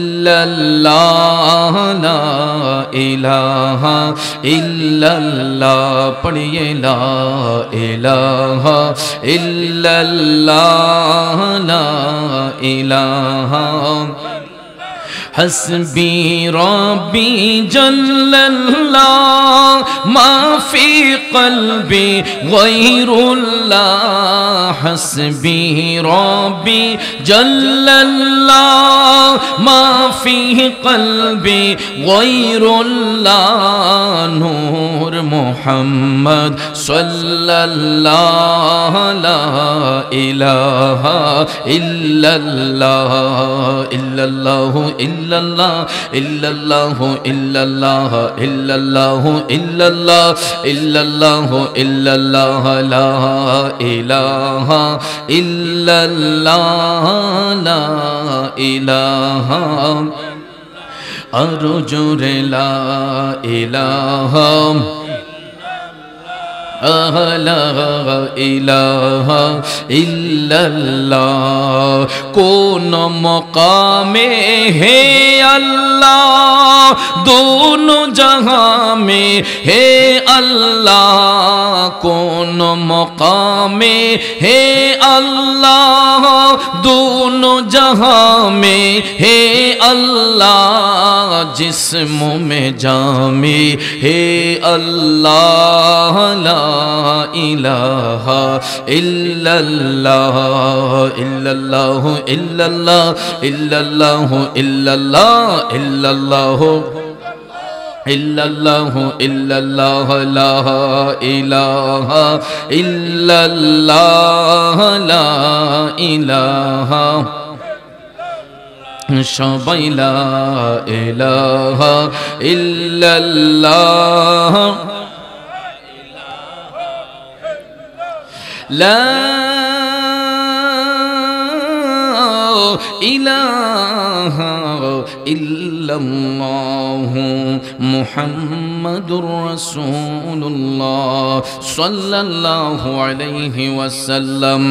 इल्लल्लाह ला इलाहा इल्लल्लाह पढ़िए ला इलाहा इल्लल्लाह ला इलाहा हस्बी रब्बी जल्लल्लाह मा फी क़ल्बी गैरुल्लाह हस्बी रब्बी जल्लल्लाह मा फी क़ल्बी गैरुल्लाह नूर मुहम्मद सल्लल्लाहु ला इलाहा इल्लल्लाह इल्लल्लाह इल्लल्लाह इल्लल्लाह इल्लल्लाह इल्लल्लाह इल्लल्लाह इल्लल्लाह इल्लल्लाह ला इलाहा इल्लल्लाह ला इलाहा अर्जुरे ला इलाहा ला इलाहा इल्लल्लाह कौन मकामे है अल्लाह दोनों जहां में है अल्लाह कौन मकामे है अल्लाह दोनों जहां में है अल्लाह जिस्म में जामे है अल्लाह ला इलाहा इल्लल्लाह इल्लल्लाह इल्लल्लाह इल्लल्लाह इल्लल्लाह इल्लल्लाह इल्लल्लाह इल्लल्लाह ला इलाहा इल्लल्लाह ला इलाहा सबाई ला इलाहा इल्लल्लाह ला इलाहा इल्लल्लाह मुहम्मदुर रसूलुल्लाह सल्लल्लाहु अलैहि वसल्लम।